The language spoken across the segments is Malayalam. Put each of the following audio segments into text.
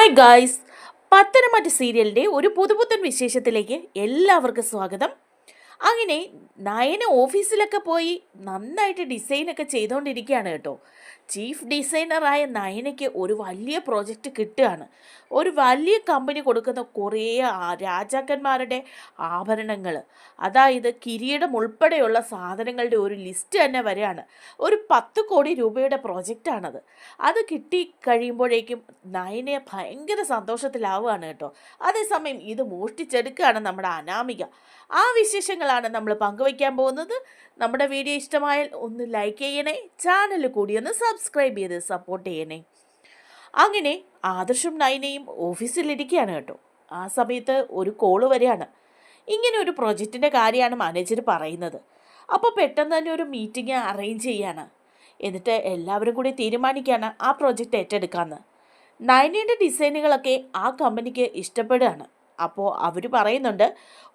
ഹായ് ഗായ്സ്, പത്തനംതിട്ട സീരിയലിൻ്റെ ഒരു പുതുപുത്തൻ വിശേഷത്തിലേക്ക് എല്ലാവർക്കും സ്വാഗതം. അങ്ങനെ നയന ഓഫീസിലൊക്കെ പോയി നന്നായിട്ട് ഡിസൈനൊക്കെ ചെയ്തുകൊണ്ടിരിക്കുകയാണ് കേട്ടോ. ചീഫ് ഡിസൈനറായ നയനയ്ക്ക് ഒരു വലിയ പ്രോജക്റ്റ് കിട്ടുകയാണ്. ഒരു വലിയ കമ്പനി കൊടുക്കുന്ന കുറേ രാജാക്കന്മാരുടെ ആഭരണങ്ങൾ, അതായത് കിരീടം ഉൾപ്പെടെയുള്ള സാധനങ്ങളുടെ ഒരു ലിസ്റ്റ് തന്നെ വരികയാണ്. ഒരു 10 കോടി രൂപയുടെ പ്രോജക്റ്റാണത്. അത് കിട്ടി കഴിയുമ്പോഴേക്കും നയനെ ഭയങ്കര സന്തോഷത്തിലാവുകയാണ് കേട്ടോ. അതേസമയം ഇത് മോഷ്ടിച്ചെടുക്കുകയാണ് നമ്മുടെ അനാമിക. ആ വിശേഷങ്ങളാണ് നമ്മൾ പങ്കുവയ്ക്കാൻ പോകുന്നത്. നമ്മുടെ വീഡിയോ ഇഷ്ടമായാൽ ഒന്ന് ലൈക്ക് ചെയ്യണേ, ചാനൽ കൂടി ഒന്ന് സബ്സ്ക്രൈബ് ചെയ്ത് സപ്പോർട്ട് ചെയ്യണേ. അങ്ങനെ ആദർശും നയനയും ഓഫീസിലിരിക്കുകയാണ് കേട്ടോ. ആ സമയത്ത് ഒരു കോള് വരികയാണ്. ഇങ്ങനെ ഒരു പ്രൊജക്റ്റിൻ്റെ കാര്യമാണ് മാനേജർ പറയുന്നത്. അപ്പോൾ പെട്ടെന്ന് തന്നെ ഒരു മീറ്റിംഗ് അറേഞ്ച് ചെയ്യാണ്. എന്നിട്ട് എല്ലാവരും കൂടി തീരുമാനിക്കുകയാണ് ആ പ്രോജക്റ്റ് ഏറ്റെടുക്കാമെന്ന്. നയനയുടെ ഡിസൈനുകളൊക്കെ ആ കമ്പനിക്ക് ഇഷ്ടപ്പെടുകയാണ്. അപ്പോൾ അവർ പറയുന്നുണ്ട്,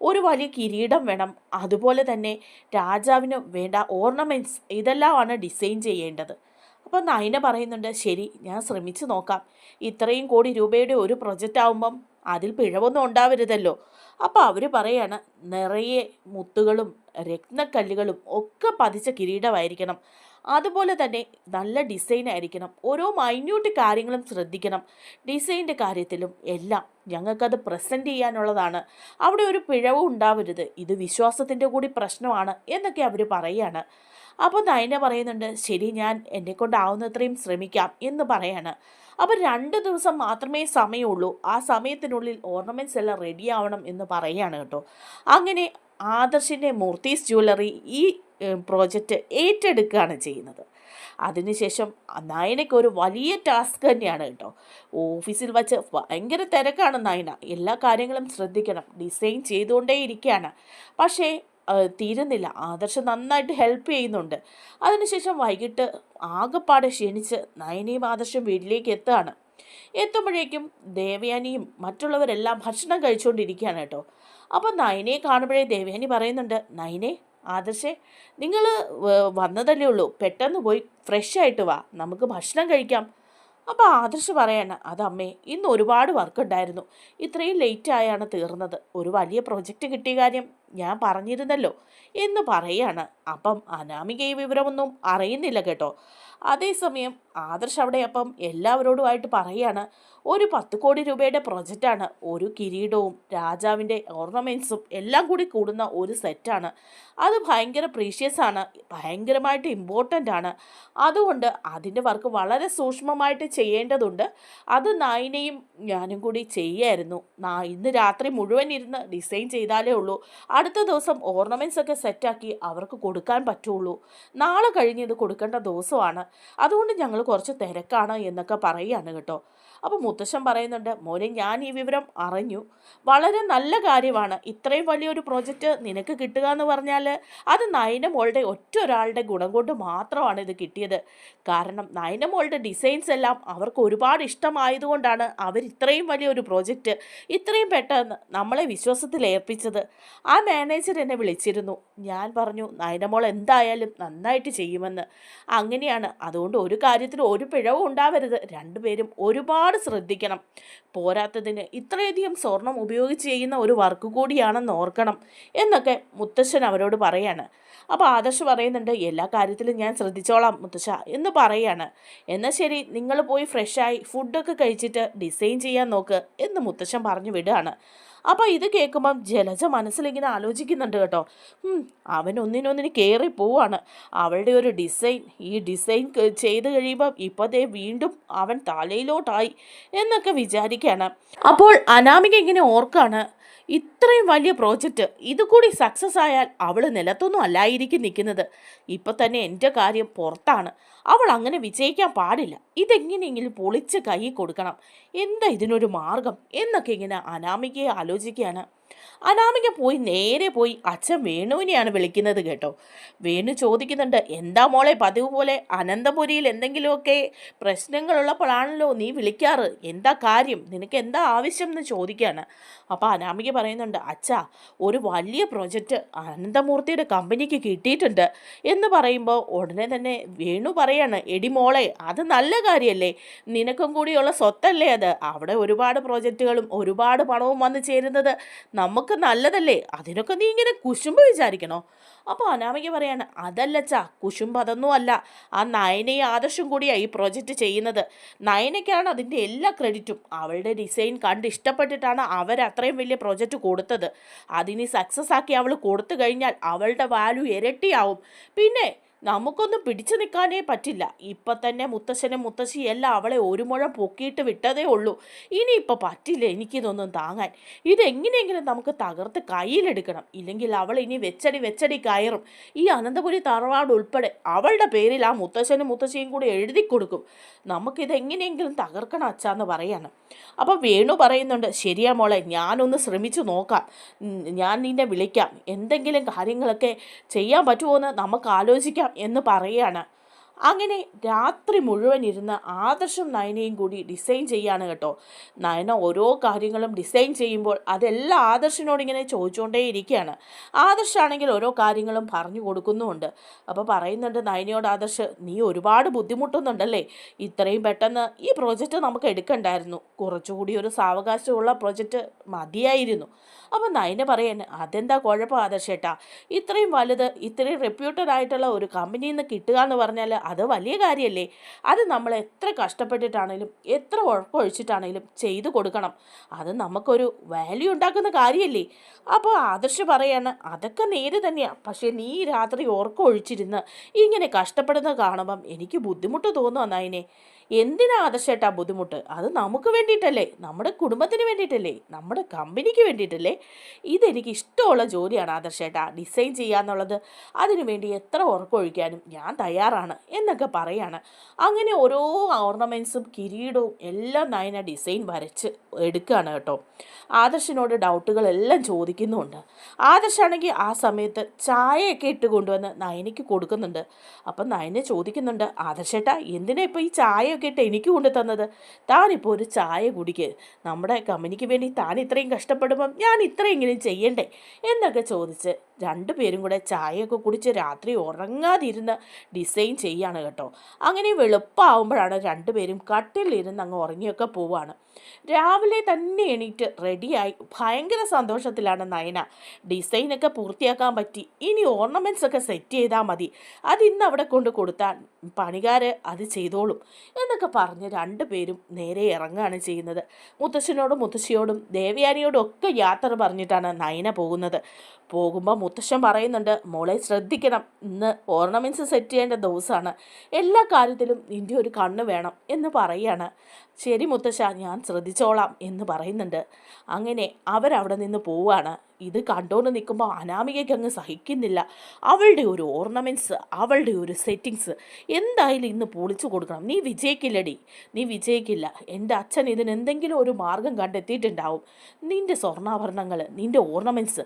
ഒരു വലിയ കിരീടം വേണം, അതുപോലെ തന്നെ രാജാവിന് വേണ്ട ഓർണമെൻറ്റ്സ്, ഇതെല്ലാമാണ് ഡിസൈൻ ചെയ്യേണ്ടത്. അപ്പോൾ നയന പറയുന്നുണ്ട്, ശരി, ഞാൻ ശ്രമിച്ചു നോക്കാം. ഇത്രയും കോടി രൂപയുടെ ഒരു പ്രൊജക്റ്റ് ആകുമ്പം അതിൽ പിഴവൊന്നും ഉണ്ടാവരുതല്ലോ. അപ്പോൾ അവർ പറയാണ്, നിറയെ മുത്തുകളും രത്നക്കല്ലുകളും ഒക്കെ പതിച്ച കിരീടമായിരിക്കണം, അതുപോലെ തന്നെ നല്ല ഡിസൈൻ ആയിരിക്കണം, ഓരോ മൈന്യൂട്ട് കാര്യങ്ങളും ശ്രദ്ധിക്കണം. ഡിസൈൻ്റെ കാര്യത്തിലും എല്ലാം ഞങ്ങൾക്കത് പ്രസൻറ്റ് ചെയ്യാനുള്ളതാണ്, അവിടെ ഒരു പിഴവും ഉണ്ടാവരുത്, ഇത് വിശ്വാസത്തിൻ്റെ കൂടി പ്രശ്നമാണ് എന്നൊക്കെ അവർ പറയുകയാണ്. അപ്പോൾ നയന പറയുന്നുണ്ട്, ശരി, ഞാൻ എന്നെക്കൊണ്ടാവുന്നത്രയും ശ്രമിക്കാം എന്ന് പറയാണ്. അപ്പോൾ 2 ദിവസം മാത്രമേ സമയമുള്ളൂ, ആ സമയത്തിനുള്ളിൽ ഓർണമെൻറ്റ്സ് എല്ലാം റെഡി ആവണം എന്ന് പറയുകയാണ് കേട്ടോ. അങ്ങനെ ആദർശിൻ്റെ മൂർത്തീസ് ജ്വല്ലറി ഈ പ്രോജക്റ്റ് ഏറ്റെടുക്കുകയാണ് ചെയ്യുന്നത്. അതിനുശേഷം നയനയ്ക്ക് ഒരു വലിയ ടാസ്ക് തന്നെയാണ് കേട്ടോ. ഓഫീസിൽ വച്ച് ഭയങ്കര തിരക്കാണ് നയന, എല്ലാ കാര്യങ്ങളും ശ്രദ്ധിക്കണം, ഡിസൈൻ ചെയ്തുകൊണ്ടേ ഇരിക്കുകയാണ്. പക്ഷേ തീരുന്നില്ല. ആദർശം നന്നായിട്ട് ഹെൽപ്പ് ചെയ്യുന്നുണ്ട്. അതിനുശേഷം വൈകിട്ട് ആകെപ്പാടെ ക്ഷണിച്ച് നയനയും ആദർശം വീട്ടിലേക്ക് എത്തുകയാണ്. എത്തുമ്പോഴേക്കും ദേവയാനിയും മറ്റുള്ളവരെല്ലാം ഭക്ഷണം കഴിച്ചുകൊണ്ടിരിക്കുകയാണ് കേട്ടോ. അപ്പോൾ നയനയെ കാണുമ്പോഴേ ദേവയാനി പറയുന്നുണ്ട്, നയനെ, ആദർശേ, നിങ്ങൾ വന്നതല്ലേ ഉള്ളൂ, പെട്ടെന്ന് പോയി ഫ്രഷ് ആയിട്ട് വാ, നമുക്ക് ഭക്ഷണം കഴിക്കാം. അപ്പോൾ ആദർശ് പറയാണ്, അതമ്മേ, ഇന്ന് ഒരുപാട് വർക്ക് ഉണ്ടായിരുന്നു, ഇത്രയും ലേറ്റ് ആയാണ് തീർന്നത്, ഒരു വലിയ പ്രൊജക്റ്റ് കിട്ടിയ കാര്യം ഞാൻ പറഞ്ഞിരുന്നല്ലോ എന്ന് പറയാണ്. അപ്പം അനാമിക ഈ വിവരമൊന്നും അറിയുന്നില്ല കേട്ടോ. അതേസമയം ആദർശ് അവിടെ അപ്പം എല്ലാവരോടുമായിട്ട് പറയാണ്, ഒരു 10 കോടി രൂപയുടെ പ്രൊജക്റ്റാണ്, ഒരു കിരീടവും രാജാവിൻ്റെ ഓർണമെൻറ്റ്സും എല്ലാം കൂടി കൂടുന്ന ഒരു സെറ്റാണ്. അത് ഭയങ്കര പ്രീഷ്യസ് ആണ്, ഭയങ്കരമായിട്ട് ഇമ്പോർട്ടൻ്റ് ആണ്. അതുകൊണ്ട് അതിൻ്റെ വർക്ക് വളരെ സൂക്ഷ്മമായിട്ട് ചെയ്യേണ്ടതുണ്ട്. അത് നയനയും ഞാനും കൂടി ചെയ്യായിരുന്നു. ഇന്ന് രാത്രി മുഴുവൻ ഇരുന്ന് ഡിസൈൻ ചെയ്താലേ ഉള്ളൂ അടുത്ത ദിവസം ഓർണമെൻറ്റ്സ് ഒക്കെ സെറ്റാക്കി അവർക്ക് കൊടുക്കാൻ പറ്റുള്ളൂ. നാളെ കഴിഞ്ഞ് ഇത് കൊടുക്കേണ്ട ദിവസമാണ്, അതുകൊണ്ട് ഞങ്ങൾ കുറച്ച് തിരക്കാണ് എന്നൊക്കെ പറയുകയാണ് കേട്ടോ. അപ്പോൾ മുത്തശ്ശൻ പറയുന്നുണ്ട്, മോനെ, ഞാൻ ഈ വിവരം അറിഞ്ഞു, വളരെ നല്ല കാര്യമാണ്. ഇത്രയും വലിയൊരു പ്രോജക്റ്റ് നിനക്ക് കിട്ടുക എന്ന് പറഞ്ഞാൽ അത് നയന മോളുടെ ഒറ്റ ഒരാളുടെ ഗുണം കൊണ്ട് മാത്രമാണ് ഇത് കിട്ടിയത്. കാരണം നയന മോളുടെ ഡിസൈൻസ് എല്ലാം അവർക്ക് ഒരുപാട് ഇഷ്ടമായതുകൊണ്ടാണ് അവർ ഇത്രയും വലിയൊരു പ്രോജക്റ്റ് ഇത്രയും പെട്ടെന്ന് നമ്മളെ വിശ്വാസത്തിൽ ഏൽപ്പിച്ചത്. ആ മാനേജർ എന്നെ വിളിച്ചിരുന്നു, ഞാൻ പറഞ്ഞു നയനമോൾ എന്തായാലും നന്നായിട്ട് ചെയ്യുമെന്ന്. അങ്ങനെയാണ്, അതുകൊണ്ട് ഒരു കാര്യത്തിൽ ഒരു പിഴവും ഉണ്ടാവരുത്, രണ്ടുപേരും ഒരുപാട് ശ്രദ്ധിക്കണം. പോരാത്തതിന് ഇത്രയധികം സ്വർണം ഉപയോഗിച്ച് ചെയ്യുന്ന ഒരു വർക്ക് കൂടിയാണെന്ന് ഓർക്കണം എന്നൊക്കെ മുത്തശ്ശൻ അവരോട് പറയാണ്. അപ്പോൾ ആദർശ് പറയുന്നുണ്ട്, എല്ലാ കാര്യത്തിലും ഞാൻ ശ്രദ്ധിച്ചോളാം മുത്തശ്ശ എന്ന് പറയാണ്. എന്നാൽ ശരി, നിങ്ങൾ പോയി ഫ്രഷായി ഫുഡൊക്കെ കഴിച്ചിട്ട് ഡിസൈൻ ചെയ്യാൻ നോക്ക് എന്ന് മുത്തശ്ശൻ പറഞ്ഞു വിടുകയാണ്. അപ്പോൾ ഇത് കേൾക്കുമ്പം ജലജ മനസ്സിലിങ്ങനെ ആലോചിക്കുന്നുണ്ട് കേട്ടോ. അവൻ ഒന്നിനൊന്നിന് കയറി പോവാണ്. അവളുടെ ഒരു ഡിസൈൻ, ഈ ഡിസൈൻ ചെയ്ത് കഴിയുമ്പം ഇപ്പോഴത്തെ വീണ്ടും അവൻ തലയിലോട്ടായി എന്നൊക്കെ വിചാരിക്കുകയാണ്. അപ്പോൾ അനാമിക ഇങ്ങനെ ഓർക്കാണ്, ഇത്രയും വലിയ പ്രോജക്റ്റ് ഇതുകൂടി സക്സസ് ആയാൽ അവൾ നിലത്തൊന്നും അല്ലായിരിക്കും നിൽക്കുന്നത്. ഇപ്പം തന്നെ എൻ്റെ കാര്യം പുറത്താണ്, അവൾ അങ്ങനെ വിജയിക്കാൻ പാടില്ല, ഇതെങ്ങനെയെങ്കിലും പൊളിച്ച് കൈ കൊടുക്കണം, എന്താ ഇതിനൊരു മാർഗം എന്നൊക്കെ ഇങ്ങനെ അനാമികയെ ആലോചിക്കുകയാണ്. അനാമിക നേരെ പോയി അച്ഛൻ വേണുവിനെയാണ് വിളിക്കുന്നത് കേട്ടോ. വേണു ചോദിക്കുന്നുണ്ട്, എന്താ മോളെ പതിവ് പോലെ അനന്തപുരിയിൽ എന്തെങ്കിലുമൊക്കെ പ്രശ്നങ്ങളുള്ളപ്പോഴാണല്ലോ നീ വിളിക്കാറ്, എന്താ കാര്യം, നിനക്ക് എന്താ ആവശ്യം എന്ന് ചോദിക്കുകയാണ്. അപ്പോൾ അനാമിക പറയുന്നുണ്ട്, അച്ഛാ ഒരു വലിയ പ്രൊജക്റ്റ് അനന്തമൂർത്തിയുടെ കമ്പനിക്ക് കിട്ടിയിട്ടുണ്ട് എന്ന് പറയുമ്പോൾ ഉടനെ തന്നെ വേണു പറയാണ്, എടി മോളെ അത് നല്ല കാര്യമല്ലേ, നിനക്കും കൂടിയുള്ള സ്വത്തല്ലേ അത്, അവിടെ ഒരുപാട് പ്രോജക്റ്റുകളും ഒരുപാട് പണവും വന്നു ചേരുന്നത് നമുക്ക് നല്ലതല്ലേ, അതിനൊക്കെ നീ ഇങ്ങനെ കുശുമ്പ് വിചാരിക്കണോ? അപ്പോൾ അനാമിക പറയാണ്, അതല്ലച്ചാ, കുശുമ്പ് അതൊന്നും അല്ല, ആ നയനയും ആദർശം കൂടിയാണ് ഈ പ്രോജക്റ്റ് ചെയ്യുന്നത്. നയനയ്ക്കാണ് അതിൻ്റെ എല്ലാ ക്രെഡിറ്റും. അവളുടെ ഡിസൈൻ കണ്ട് ഇഷ്ടപ്പെട്ടിട്ടാണ് അവർ അത്രയും വലിയ പ്രോജക്റ്റ് കൊടുത്തത്. അതിനി സക്സസ് ആക്കി അവൾ കൊടുത്തു കഴിഞ്ഞാൽ അവളുടെ വാല്യൂ ഇരട്ടിയാവും. പിന്നെ നമുക്കൊന്നും പിടിച്ചു നിൽക്കാനേ പറ്റില്ല. ഇപ്പം തന്നെ മുത്തശ്ശനും മുത്തശ്ശിയും എല്ലാം അവളെ ഒരു മുഴം പൊക്കിയിട്ട് വിട്ടതേ ഉള്ളൂ. ഇനിയിപ്പോൾ പറ്റില്ല എനിക്കിതൊന്നും താങ്ങാൻ. ഇതെങ്ങനെയെങ്കിലും നമുക്ക് തകർത്ത് കയ്യിലെടുക്കണം, ഇല്ലെങ്കിൽ അവൾ ഇനി വെച്ചടി കയറും. ഈ അനന്തപുരി തറവാട് ഉൾപ്പെടെ അവളുടെ പേരിൽ ആ മുത്തശ്ശനും മുത്തശ്ശിയും കൂടി എഴുതി കൊടുക്കും. നമുക്കിതെങ്ങനെയെങ്കിലും തകർക്കണം അച്ഛാന്ന് പറയാണ്. അപ്പോൾ വേണു പറയുന്നുണ്ട്, ശരിയാ മോളെ, ഞാനൊന്ന് ശ്രമിച്ചു നോക്കാം, ഞാൻ നിന്നെ വിളിക്കാം, എന്തെങ്കിലും കാര്യങ്ങളൊക്കെ ചെയ്യാൻ പറ്റുമോ എന്ന് നമുക്ക് ആലോചിക്കാം എന്ന് പറയുകയാണ്. അങ്ങനെ രാത്രി മുഴുവൻ ഇരുന്ന് ആദർശം നയനയും കൂടി ഡിസൈൻ ചെയ്യാണ് കേട്ടോ. നയന ഓരോ കാര്യങ്ങളും ഡിസൈൻ ചെയ്യുമ്പോൾ അതെല്ലാം ആദർശിനോട് ഇങ്ങനെ ചോദിച്ചുകൊണ്ടേ ഇരിക്കുകയാണ്. ആദർശാണെങ്കിൽ ഓരോ കാര്യങ്ങളും പറഞ്ഞു കൊടുക്കുന്നുമുണ്ട്. അപ്പോൾ പറയുന്നുണ്ട് നയനയോട്, ആദർശ് നീ ഒരുപാട് ബുദ്ധിമുട്ടുന്നുണ്ടല്ലേ, ഇത്രയും പെട്ടെന്ന് ഈ പ്രോജക്റ്റ് നമുക്ക് എടുക്കണ്ടായിരുന്നു, കുറച്ചുകൂടി ഒരു സാവകാശമുള്ള പ്രോജക്റ്റ് മതിയായിരുന്നു. അപ്പോൾ നയന പറയാൻ, അതെന്താ കുഴപ്പം ആദർശേട്ടാ, ഇത്രയും വലുത് ഇത്രയും റെപ്യൂട്ടഡ് ആയിട്ടുള്ള ഒരു കമ്പനിയിൽ നിന്ന് കിട്ടുക എന്ന് പറഞ്ഞാൽ അത് വലിയ കാര്യമല്ലേ, അത് നമ്മൾ എത്ര കഷ്ടപ്പെട്ടിട്ടാണേലും എത്ര ഉഴപ്പൊഴിച്ചിട്ടാണേലും ചെയ്തു കൊടുക്കണം, അത് നമുക്കൊരു വാല്യൂ ഉണ്ടാക്കുന്ന കാര്യമല്ലേ. അപ്പോൾ ആദർശ് പറയാണ്, അതൊക്കെ നേര് തന്നെയാണ്, പക്ഷേ നീ രാത്രി ഉറക്കമൊഴിച്ചിരുന്ന് ഇങ്ങനെ കഷ്ടപ്പെടുന്നത് കാണുമ്പം എനിക്ക് ബുദ്ധിമുട്ട് തോന്നുക നയനെ. എന്തിനാ ആദർശേട്ടാ ബുദ്ധിമുട്ട്, അത് നമുക്ക് വേണ്ടിയിട്ടല്ലേ, നമ്മുടെ കുടുംബത്തിന് വേണ്ടിയിട്ടല്ലേ, നമ്മുടെ കമ്പനിക്ക് വേണ്ടിയിട്ടല്ലേ. ഇതെനിക്ക് ഇഷ്ടമുള്ള ജോലിയാണ് ആദർശേട്ടാ, ഡിസൈൻ ചെയ്യാന്നുള്ളത്, അതിനു വേണ്ടി എത്ര ഉറക്കമൊഴിക്കാനും ഞാൻ തയ്യാറാണ് എന്നൊക്കെ പറയാണ്. അങ്ങനെ ഓരോ ഓർണമെൻറ്റ്സും കിരീടവും എല്ലാം നയന ഡിസൈൻ വരച്ച് എടുക്കുകയാണ് കേട്ടോ. ആദർശിനോട് ഡൗട്ടുകളെല്ലാം ചോദിക്കുന്നുമുണ്ട്. ആദർശാണെങ്കിൽ ആ സമയത്ത് ചായയൊക്കെ ഇട്ട് കൊണ്ടുവന്ന് നയനയ്ക്ക് കൊടുക്കുന്നുണ്ട്. അപ്പം നയനെ ചോദിക്കുന്നുണ്ട്, ആദർശേട്ടാ എന്തിനാ ഇപ്പോൾ ഈ ചായയൊക്കെ ഇട്ട് എനിക്ക് കൊണ്ടു തന്നത്, താനിപ്പോൾ ഒരു ചായ കുടിക്ക്, നമ്മുടെ കമ്പനിക്ക് വേണ്ടി താൻ ഇത്രയും കഷ്ടപ്പെടുമ്പം ഞാൻ ഇത്രയെങ്കിലും ചെയ്യണ്ടേ എന്നൊക്കെ ചോദിച്ച് രണ്ടുപേരും കൂടെ ചായയൊക്കെ കുടിച്ച് രാത്രി ഉറങ്ങാതിരുന്ന് ഡിസൈൻ ചെയ്യാണ് കേട്ടോ. അങ്ങനെ വെളുപ്പാവുമ്പോഴാണ് രണ്ടുപേരും കട്ടിലിരുന്ന് അങ്ങ് ഉറങ്ങിയൊക്കെ പോവാണ്. രാവിലെ തന്നെ എണീറ്റ് റെഡിയായി ഭയങ്കര സന്തോഷത്തിലാണ് നയന. ഡിസൈനൊക്കെ പൂർത്തിയാക്കാൻ പറ്റി, ഇനി ഓർണമെൻറ്റ്സ് ഒക്കെ സെറ്റ് ചെയ്താൽ മതി, അതിന്ന് അവിടെ കൊണ്ട് കൊടുത്താൽ പണിക്കാർ അത് ചെയ്തോളും എന്നൊക്കെ പറഞ്ഞ് രണ്ടുപേരും നേരെ ഇറങ്ങുകയാണ് ചെയ്യുന്നത്. മുത്തശ്ശനോടും മുത്തശ്ശിയോടും ദേവയാനിയോടും ഒക്കെ യാത്ര പറഞ്ഞിട്ടാണ് നയന പോകുന്നത്. പോകുമ്പോൾ മുത്തശ്ശൻ പറയുന്നുണ്ട്, മോളെ ശ്രദ്ധിക്കണം, ഇന്ന് ഓർണമെൻറ്റ്സ് സെറ്റ് ചെയ്യേണ്ട ദിവസമാണ്, എല്ലാ കാര്യത്തിലും നിൻ്റെ ഒരു കണ്ണ് വേണം എന്ന് പറയുകയാണ്. ശരി മുത്തശ്ശ, ഞാൻ ശ്രദ്ധിച്ചോളാം എന്ന് പറയുന്നുണ്ട്. അങ്ങനെ അവരവിടെ നിന്ന് പോവുകയാണ്. ഇത് കണ്ടുകൊണ്ട് നിൽക്കുമ്പോൾ അനാമികയ്ക്ക് അങ്ങ് സഹിക്കുന്നില്ല. അവളുടെ ഒരു ഓർണമെൻറ്റ്സ്, അവളുടെ ഒരു സെറ്റിങ്സ് എന്തായാലും ഇന്ന് പൊളിച്ചു കൊടുക്കണം. നീ വിജയിക്കില്ലടി, നീ വിജയിക്കില്ല, എൻ്റെ അച്ഛൻ ഇതിന് എന്തെങ്കിലും ഒരു മാർഗം കണ്ടെത്തിയിട്ടുണ്ടാവും. നിൻ്റെ സ്വർണ്ണാഭരണങ്ങൾ, നിൻ്റെ ഓർണമെൻറ്റ്സ്,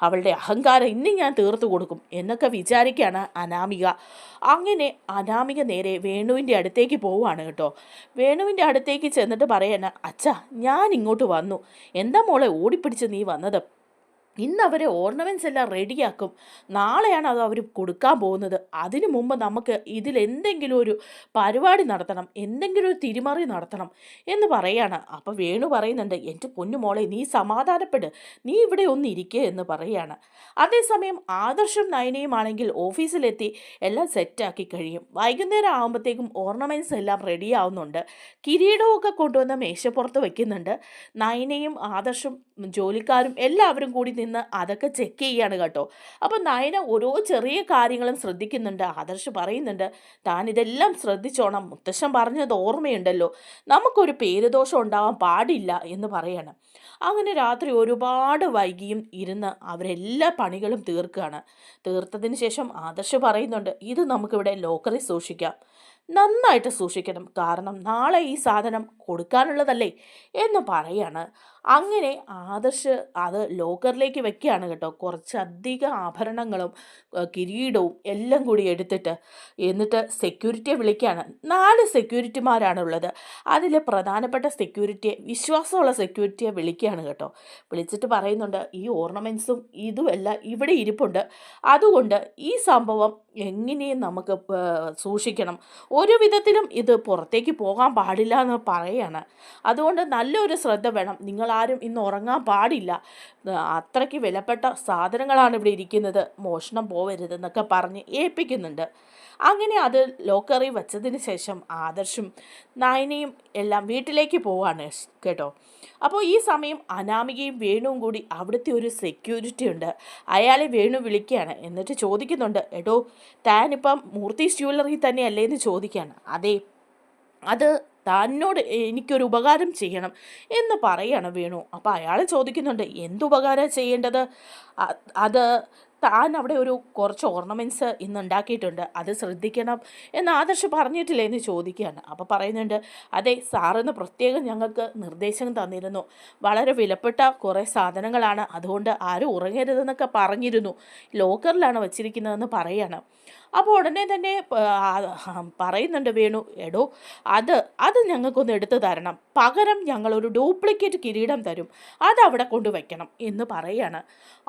അവളുടെ അഹങ്കാരം ഇന്ന് ഞാൻ തീർത്തു കൊടുക്കും എന്നൊക്കെ വിചാരിക്കുകയാണ് അനാമിക. അങ്ങനെ അനാമിക നേരെ വേണുവിൻ്റെ അടുത്തേക്ക് പോവുകയാണ് കേട്ടോ. വേണുവിൻ്റെ അടുത്തേക്ക് ചെന്നിട്ട് പറയാണ്, അച്ഛാ ഞാൻ ഇങ്ങോട്ട് വന്നു, എന്താ മോളെ ഓടിപ്പിടിച്ച് നീ വന്നത്, ഇന്ന് അവർ ഓർണമെൻറ്റ്സ് എല്ലാം റെഡിയാക്കും, നാളെയാണ് അത് അവർ കൊടുക്കാൻ പോകുന്നത്, അതിനു മുമ്പ് നമുക്ക് ഇതിലെന്തെങ്കിലും ഒരു പരിപാടി നടത്തണം, എന്തെങ്കിലും ഒരു തിരിമറി നടത്തണം എന്ന് പറയാണ്. അപ്പോൾ വേണു പറയുന്നുണ്ട്, എൻ്റെ പൊന്നു മോളെ നീ സമാധാനപ്പെട്, നീ ഇവിടെ ഒന്ന് ഇരിക്കുക എന്ന് പറയാണ്. അതേസമയം ആദർശം നയനയും ആണെങ്കിൽ ഓഫീസിലെത്തി എല്ലാം സെറ്റാക്കി കഴിയും. വൈകുന്നേരം ആകുമ്പോഴത്തേക്കും ഓർണമെൻറ്റ്സ് എല്ലാം റെഡിയാവുന്നുണ്ട്. കിരീടമൊക്കെ കൊണ്ടുവന്ന് മേശപ്പുറത്ത് വയ്ക്കുന്നുണ്ട്. നയനയും ആദർശം ജോലിക്കാരും എല്ലാവരും കൂടി നിന്ന് അതൊക്കെ ചെക്ക് ചെയ്യാണ് കേട്ടോ. അപ്പം നയന ഓരോ ചെറിയ കാര്യങ്ങളും ശ്രദ്ധിക്കുന്നുണ്ട്. ആദർശ് പറയുന്നുണ്ട്, താൻ ഇതെല്ലാം ശ്രദ്ധിച്ചോണം, മുത്തശ്ശൻ പറഞ്ഞത് ഓർമ്മയുണ്ടല്ലോ, നമുക്കൊരു പേരുദോഷം ഉണ്ടാവാൻ പാടില്ല എന്ന് പറയാണ്. അങ്ങനെ രാത്രി ഒരുപാട് വൈകിയും ഇരുന്ന് അവരെല്ലാ പണികളും തീർക്കുകയാണ്. തീർത്തതിന് ശേഷം ആദർശ് പറയുന്നുണ്ട്, ഇത് നമുക്കിവിടെ ലോക്കറിൽ സൂക്ഷിക്കാം, നന്നായിട്ട് സൂക്ഷിക്കണം, കാരണം നാളെ ഈ സാധനം കൊടുക്കാനുള്ളതല്ലേ എന്ന് പറയാണ്. അങ്ങനെ ആദർശ് അത് ലോക്കറിലേക്ക് വെക്കുകയാണ് കേട്ടോ, കുറച്ചധികം ആഭരണങ്ങളും കിരീടവും എല്ലാം കൂടി എടുത്തിട്ട്. എന്നിട്ട് സെക്യൂരിറ്റിയെ വിളിക്കുകയാണ്. 4 സെക്യൂരിറ്റിമാരാണുള്ളത്. അതിൽ പ്രധാനപ്പെട്ട സെക്യൂരിറ്റിയെ, വിശ്വാസമുള്ള സെക്യൂരിറ്റിയെ വിളിക്കുകയാണ് കേട്ടോ. വിളിച്ചിട്ട് പറയുന്നുണ്ട്, ഈ ഓർണമെൻറ്റ്സും ഇതുമെല്ലാം ഇവിടെ ഇരിപ്പുണ്ട്, അതുകൊണ്ട് ഈ സംഭവം എങ്ങനെയും നമുക്ക് സൂക്ഷിക്കണം, ഒരു വിധത്തിലും ഇത് പുറത്തേക്ക് പോകാൻ പാടില്ല എന്ന് പറയാണ്. അതുകൊണ്ട് നല്ലൊരു ശ്രദ്ധ വേണം, നിങ്ങളാരും ഇന്ന് ഉറങ്ങാൻ പാടില്ല, അത്രയ്ക്ക് വിലപ്പെട്ട സാധനങ്ങളാണ് ഇവിടെ ഇരിക്കുന്നത്, മോഷണം പോവരുതെന്നൊക്കെ പറഞ്ഞ് ഏൽപ്പിക്കുന്നുണ്ട്. അങ്ങനെ അത് ലോക്കറിൽ വച്ചതിന് ശേഷം ആദർശും നയനയും എല്ലാം വീട്ടിലേക്ക് പോവാണ് കേട്ടോ. അപ്പോൾ ഈ സമയം അനാമികയും വേണുവും കൂടി അവിടുത്തെ ഒരു സെക്യൂരിറ്റി ഉണ്ട്, അയാളെ വേണു വിളിക്കുകയാണ്. എന്നിട്ട് ചോദിക്കുന്നുണ്ട്, എടോ താനിപ്പം മൂർത്തീസ് ജ്വല്ലറി തന്നെയല്ലേ എന്ന് ചോദിക്കുകയാണ്. അതെ, അത് തന്നോട് എനിക്കൊരു ഉപകാരം ചെയ്യണം എന്ന് പറയാണ് വേണു. അപ്പോൾ അയാൾ ചോദിക്കുന്നുണ്ട്, എന്തുപകാരം ചെയ്യേണ്ടത്? അത് താൻ അവിടെ കുറച്ച് ഓർണമെൻറ്റ്സ് ഇന്ന് ഉണ്ടാക്കിയിട്ടുണ്ട്, അത് ശ്രദ്ധിക്കണം എന്ന് ആദർശ് പറഞ്ഞിട്ടില്ലേ എന്ന് ചോദിക്കുകയാണ്. അപ്പോൾ പറയുന്നുണ്ട്, അതെ സാറിന് പ്രത്യേകം ഞങ്ങൾക്ക് നിർദ്ദേശം തന്നിരുന്നു, വളരെ വിലപ്പെട്ട കുറേ സാധനങ്ങളാണ്, അതുകൊണ്ട് ആരും ഉറങ്ങരുതെന്നൊക്കെ പറഞ്ഞിരുന്നു, ലോക്കറിലാണ് വച്ചിരിക്കുന്നതെന്ന് പറയാണ്. അപ്പോൾ ഉടനെ തന്നെ പറയുന്നുണ്ട് വേണു, എടോ അത് ഞങ്ങൾക്കൊന്ന് എടുത്തു തരണം, പകരം ഞങ്ങളൊരു ഡ്യൂപ്ലിക്കേറ്റ് കിരീടം തരും, അതവിടെ കൊണ്ടുവയ്ക്കണം എന്ന് പറയാണ്.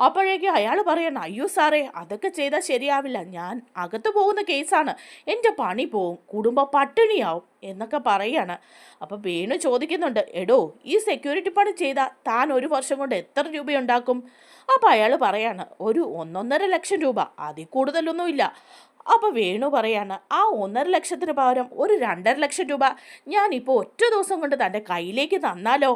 അപ്പോഴേക്കും അയാൾ പറയണം, അയ്യോ സാറേ അതൊക്കെ ചെയ്താൽ ശരിയാവില്ല, ഞാൻ അകത്ത് പോകുന്ന കേസാണ്, എൻ്റെ പണി പോവും, കുടുംബം പട്ടിണിയാവും എന്നൊക്കെ പറയാണ്. അപ്പോൾ വേണു ചോദിക്കുന്നുണ്ട്, എടോ ഈ സെക്യൂരിറ്റി പണി ചെയ്താൽ താൻ ഒരു വർഷം കൊണ്ട് എത്ര രൂപയുണ്ടാക്കും? അപ്പോൾ അയാൾ പറയാണ്, ഒരു 1.5 ലക്ഷം രൂപ, അതിൽ കൂടുതലൊന്നുമില്ല. അപ്പോൾ വേണു പറയാണ്, ആ 1.5 ലക്ഷത്തിന് പകരം ഒരു 2.5 ലക്ഷം രൂപ ഞാനിപ്പോൾ ഒറ്റ ദിവസം കൊണ്ട് തൻ്റെ കയ്യിലേക്ക് തന്നാലോ?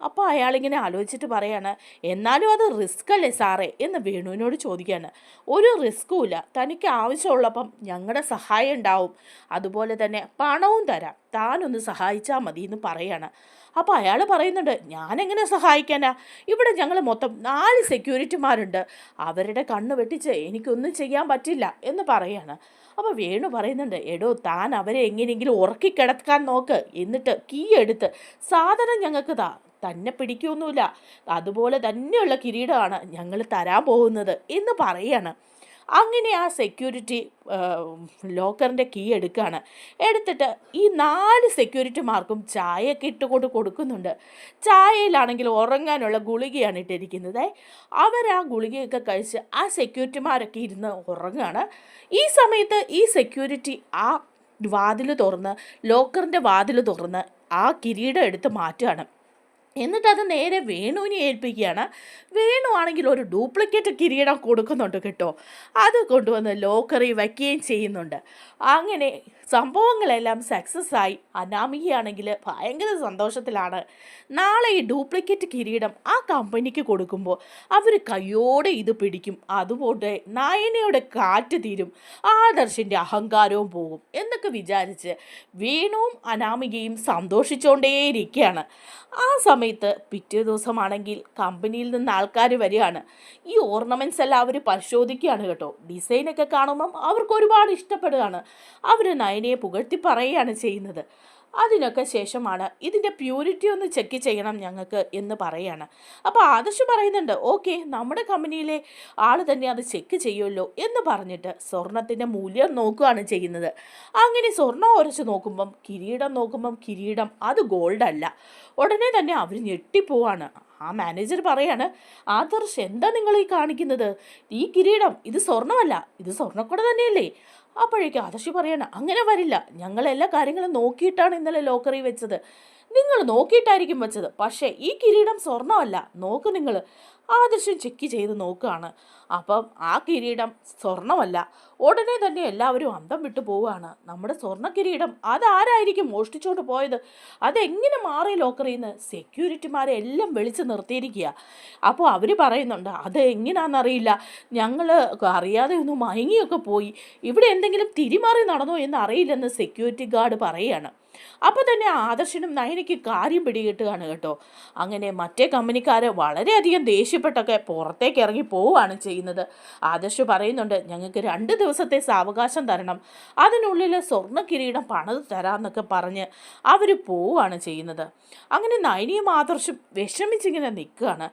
അപ്പോൾ അയാളിങ്ങനെ ആലോചിച്ചിട്ട് പറയാണ്, എന്നാലും അത് റിസ്ക് അല്ലേ സാറേ എന്ന് വേണുവിനോട് ചോദിക്കുകയാണ്. ഒരു റിസ്ക്കും ഇല്ല, തനിക്ക് ആവശ്യമുള്ളപ്പം ഞങ്ങളുടെ സഹായം ഉണ്ടാവും, അതുപോലെ തന്നെ പണവും തരാം, താനൊന്ന് സഹായിച്ചാൽ മതി എന്ന് പറയാണ്. അപ്പോൾ അയാൾ പറയുന്നുണ്ട്, ഞാനെങ്ങനെ സഹായിക്കാനാ, ഇവിടെ ഞങ്ങൾ മൊത്തം 4 സെക്യൂരിറ്റിമാരുണ്ട്, അവരുടെ കണ്ണ് വെട്ടിച്ച് എനിക്കൊന്നും ചെയ്യാൻ പറ്റില്ല എന്ന് പറയാണ്. അപ്പോൾ വേണു പറയുന്നുണ്ട്, എടോ താൻ അവരെ എങ്ങനെയെങ്കിലും ഉറക്കിക്കിടക്കാൻ നോക്ക്, എന്നിട്ട് കീ എടുത്ത് സാധനം ഞങ്ങൾക്ക് തന്നെ പിടിക്കൊന്നുമില്ല, അതുപോലെ തന്നെയുള്ള കിരീടമാണ് ഞങ്ങൾ തരാൻ പോകുന്നത് എന്ന് പറയാണ്. അങ്ങനെ ആ സെക്യൂരിറ്റി ലോക്കറിൻ്റെ കീ എടുക്കുകയാണ്. എടുത്തിട്ട് ഈ 4 സെക്യൂരിറ്റിമാർക്കും ചായയൊക്കെ ഇട്ടുകൊണ്ട് കൊടുക്കുന്നുണ്ട്. ചായയിലാണെങ്കിൽ ഉറങ്ങാനുള്ള ഗുളികയാണ് ഇട്ടിരിക്കുന്നത്. അവർ ആ ഗുളികയൊക്കെ കഴിച്ച് ആ സെക്യൂരിറ്റിമാരൊക്കെ ഇരുന്ന് ഉറങ്ങുകയാണ്. ഈ സമയത്ത് ഈ സെക്യൂരിറ്റി ആ വാതിൽ തുറന്ന്, ലോക്കറിൻ്റെ വാതിൽ തുറന്ന് ആ കിരീടം എടുത്ത് മാറ്റുകയാണ്. എന്നിട്ടത് നേരെ വേണുവിനെ ഏൽപ്പിക്കുകയാണ്. വേണു ആണെങ്കിൽ ഒരു ഡ്യൂപ്ലിക്കേറ്റ് കിരീടം കൊടുക്കുന്നുണ്ട് കേട്ടോ, അത് കൊണ്ടുവന്ന് ലോക്കറിൽ വയ്ക്കുകയും ചെയ്യുന്നുണ്ട്. അങ്ങനെ സംഭവങ്ങളെല്ലാം സക്സസ് ആയി. അനാമികയാണെങ്കിൽ ഭയങ്കര സന്തോഷത്തിലാണ്. നാളെ ഈ ഡ്യൂപ്ലിക്കേറ്റ് കിരീടം ആ കമ്പനിക്ക് കൊടുക്കുമ്പോൾ അവർ കയ്യോടെ ഇത് പിടിക്കും, അതുപോലെ നയനയുടെ കാറ്റ് തീരും, ആദർശിൻ്റെ അഹങ്കാരവും പോകും എന്നൊക്കെ വിചാരിച്ച് വേണുവും അനാമികയും സന്തോഷിച്ചുകൊണ്ടേയിരിക്കുകയാണ്. ആ സമയത്ത് പിറ്റേ ദിവസമാണെങ്കിൽ കമ്പനിയിൽ നിന്ന് ആൾക്കാർ വരികയാണ്. ഈ ഓർണമെൻറ്റ്സ് എല്ലാം അവർ പരിശോധിക്കുകയാണ് കേട്ടോ. ഡിസൈനൊക്കെ കാണുമ്പം അവർക്ക് ഒരുപാട് ഇഷ്ടപ്പെടുകയാണ്. അവർ നയനയെ പുകഴ്ത്തി പറയുകയാണ് ചെയ്യുന്നത്. അതിനൊക്കെ ശേഷമാണ് ഇതിൻ്റെ പ്യൂരിറ്റി ഒന്ന് ചെക്ക് ചെയ്യണം ഞങ്ങൾക്ക് എന്ന് പറയാണ്. അപ്പോൾ ആദർശ് പറയുന്നുണ്ട്, ഓക്കെ നമ്മുടെ കമ്പനിയിലെ ആൾ തന്നെ അത് ചെക്ക് ചെയ്യുമല്ലോ എന്ന് പറഞ്ഞിട്ട് സ്വർണത്തിൻ്റെ മൂല്യം നോക്കുകയാണ് ചെയ്യുന്നത്. അങ്ങനെ സ്വർണം ഉരച്ച് നോക്കുമ്പം കിരീടം അത് ഗോൾഡല്ല. ഉടനെ തന്നെ അവർ ഞെട്ടിപ്പോവാണ്. ആ മാനേജർ പറയാണ്, ആദർശ് എന്താ നിങ്ങൾ ഈ കാണിക്കുന്നത്, ഈ കിരീടം ഇത് സ്വർണ്ണമല്ല, ഇത് സ്വർണ്ണക്കുട തന്നെയല്ലേ? അപ്പോഴേക്കും ആദർശ് പറയാണ്, അങ്ങനെ വരില്ല, ഞങ്ങളെല്ലാ കാര്യങ്ങളും നോക്കിയിട്ടാണ് ഇന്നലെ ലോക്കറിൽ വെച്ചത്, നിങ്ങൾ നോക്കിയിട്ടായിരിക്കും വെച്ചത്, പക്ഷേ ഈ കിരീടം സ്വർണ്ണമല്ല, നോക്ക് നിങ്ങൾ. ആദർശം ചെക്ക് ചെയ്ത് നോക്കുകയാണ്. അപ്പം ആ കിരീടം സ്വർണ്ണമല്ല. ഉടനെ തന്നെ എല്ലാവരും അന്തം വിട്ടു പോവുകയാണ്. നമ്മുടെ സ്വർണ്ണ കിരീടം അതാരായിരിക്കും മോഷ്ടിച്ചുകൊണ്ട് പോയത്, അതെങ്ങനെ മാറി ലോക്കറിൽ നിന്ന്? സെക്യൂരിറ്റിമാരെ എല്ലാം വിളിച്ച് നിർത്തിയിരിക്കുക. അപ്പോൾ അവർ പറയുന്നുണ്ട്, അത് എങ്ങനെയാണെന്നറിയില്ല, ഞങ്ങൾ അറിയാതെ ഒന്ന് മയങ്ങിയൊക്കെ പോയി, ഇവിടെ എന്തെങ്കിലും തിരിമാറി നടന്നോ എന്ന് അറിയില്ലെന്ന് സെക്യൂരിറ്റി ഗാർഡ് പറയുകയാണ്. അപ്പോൾ തന്നെ ആദർശനും നയനയ്ക്ക് കാര്യം പിടികിട്ടുകയാണ് കേട്ടോ. അങ്ങനെ മറ്റേ കമ്പനിക്കാർ വളരെയധികം ദേഷ്യപ്പെട്ടൊക്കെ പുറത്തേക്ക് ഇറങ്ങി പോവുകയാണ് ചെയ്യുന്നത്. ആദർശ് പറയുന്നുണ്ട്, ഞങ്ങൾക്ക് 2 ദിവസത്തെ സാവകാശം തരണം, അതിനുള്ളിൽ സ്വർണ്ണ കിരീടം പണിത് തരാമെന്നൊക്കെ പറഞ്ഞ് അവർ പോവുകയാണ് ചെയ്യുന്നത്. അങ്ങനെ നയനയും ആദർശും വിഷമിച്ചിങ്ങനെ നിൽക്കുകയാണ്.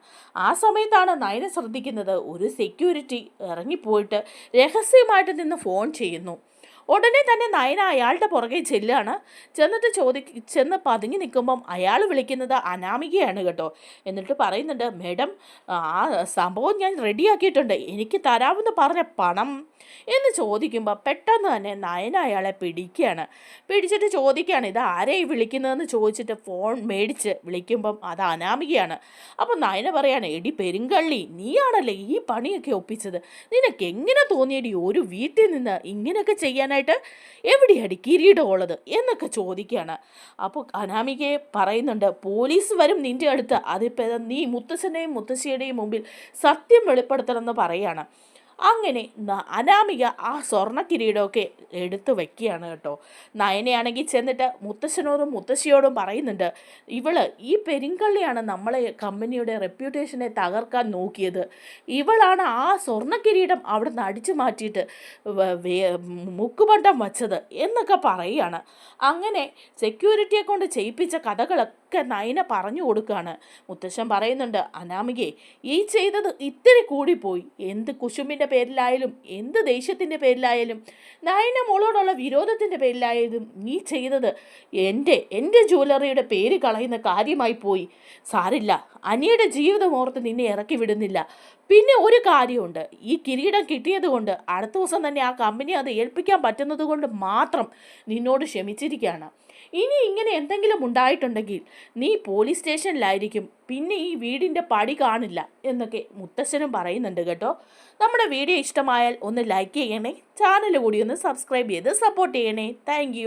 ആ സമയത്താണ് നയന ശ്രദ്ധിക്കുന്നത്, ഒരു സെക്യൂരിറ്റി ഇറങ്ങിപ്പോയിട്ട് രഹസ്യമായിട്ട് നിന്ന് ഫോൺ ചെയ്യുന്നു. ഉടനെ തന്നെ നയന അയാളുടെ പുറകെ ചെല്ലുകയാണ്. ചെന്ന് പതുങ്ങി നിൽക്കുമ്പം അയാൾ വിളിക്കുന്നത് അനാമികയാണ് കേട്ടോ. എന്നിട്ട് പറയുന്നുണ്ട്, മേഡം, ആ സംഭവം ഞാൻ റെഡിയാക്കിയിട്ടുണ്ട്, എനിക്ക് തരാമെന്ന് പറഞ്ഞ പണം എന്ന് ചോദിക്കുമ്പോൾ പെട്ടെന്ന് തന്നെ നയന അയാളെ പിടിച്ചിട്ട് ചോദിക്കുകയാണ്, ഇത് ആരെയും വിളിക്കുന്നതെന്ന് ചോദിച്ചിട്ട് ഫോൺ മേടിച്ച് വിളിക്കുമ്പം അത് അനാമികയാണ്. അപ്പം നയന പറയാണ്, എടി പെരുങ്കള്ളി, നീയാണല്ലേ ഈ പണിയൊക്കെ ഒപ്പിച്ചത്, നിനക്ക് എങ്ങനെ തോന്നിയടി ഒരു വീട്ടിൽ നിന്ന് ഇങ്ങനെയൊക്കെ ചെയ്യാനായിട്ട്, എവിടെയടി കിരീടം ഉള്ളത് എന്നൊക്കെ ചോദിക്കുകയാണ്. അപ്പോൾ അനാമികയെ പറയുന്നുണ്ട്, പോലീസ് വരും നിൻ്റെ അടുത്ത്, അതിപ്പോൾ നീ മുത്തശ്ശൻ്റെയും മുത്തശ്ശിയുടെയും മുമ്പിൽ സത്യം വെളിപ്പെടുത്തണമെന്ന് പറയാണ്. അങ്ങനെ അനാമിക ആ സ്വർണ്ണ കിരീടമൊക്കെ എടുത്ത് വയ്ക്കുകയാണ് കേട്ടോ. നയനയാണെങ്കിൽ ചെന്നിട്ട് മുത്തശ്ശനോടും മുത്തശ്ശിയോടും പറയുന്നുണ്ട്, ഈ പെരുങ്കള്ളിയാണ് നമ്മളെ കമ്പനിയുടെ റെപ്യൂട്ടേഷനെ തകർക്കാൻ നോക്കിയത്, ഇവളാണ് ആ സ്വർണ്ണ കിരീടം അവിടെ നിന്ന് അടിച്ചു മാറ്റിയിട്ട് മുക്കുപണ്ടം വച്ചത് എന്നൊക്കെ പറയുകയാണ്. അങ്ങനെ സെക്യൂരിറ്റിയെ കൊണ്ട് ചെയ്യിപ്പിച്ച കഥകളൊക്കെ നയന പറഞ്ഞു കൊടുക്കുകയാണ്. മുത്തശ്ശൻ പറയുന്നുണ്ട്, അനാമികയെ, ഈ ചെയ്തത് ഇത്തിരി കൂടിപ്പോയി, എന്ത് കുശുമ്പിൻ്റെ പേരിലായാലും എന്ത് ദേഷ്യത്തിൻ്റെ പേരിലായാലും നയന മോളോടുള്ള വിരോധത്തിൻ്റെ പേരിലായാലും നീ ചെയ്തത് എൻ്റെ ജ്വല്ലറിയുടെ പേര് കളയുന്ന കാര്യമായി പോയി. സാരില്ല, അനിയുടെ ജീവിതം ഓർത്ത് നിന്നെ ഇറക്കി വിടുന്നില്ല. പിന്നെ ഒരു കാര്യമുണ്ട്, ഈ കിരീടം കിട്ടിയത് കൊണ്ട് അടുത്ത ദിവസം തന്നെ ആ കമ്പനി അത് ഏൽപ്പിക്കാൻ പറ്റുന്നത് കൊണ്ട് മാത്രം നിന്നോട് ക്ഷമിച്ചിരിക്കുകയാണ്. ഇനി ഇങ്ങനെ എന്തെങ്കിലും ഉണ്ടായിട്ടുണ്ടെങ്കിൽ നീ പോലീസ് സ്റ്റേഷനിലായിരിക്കും, പിന്നെ ഈ വീടിൻ്റെ പടി കാണില്ല എന്നൊക്കെ മുത്തശ്ശനും പറയുന്നുണ്ട് കേട്ടോ. നമ്മുടെ വീഡിയോ ഇഷ്ടമായാൽ ഒന്ന് ലൈക്ക് ചെയ്യണേ, ചാനൽ കൂടി ഒന്ന് സബ്സ്ക്രൈബ് ചെയ്ത് സപ്പോർട്ട് ചെയ്യണേ. താങ്ക്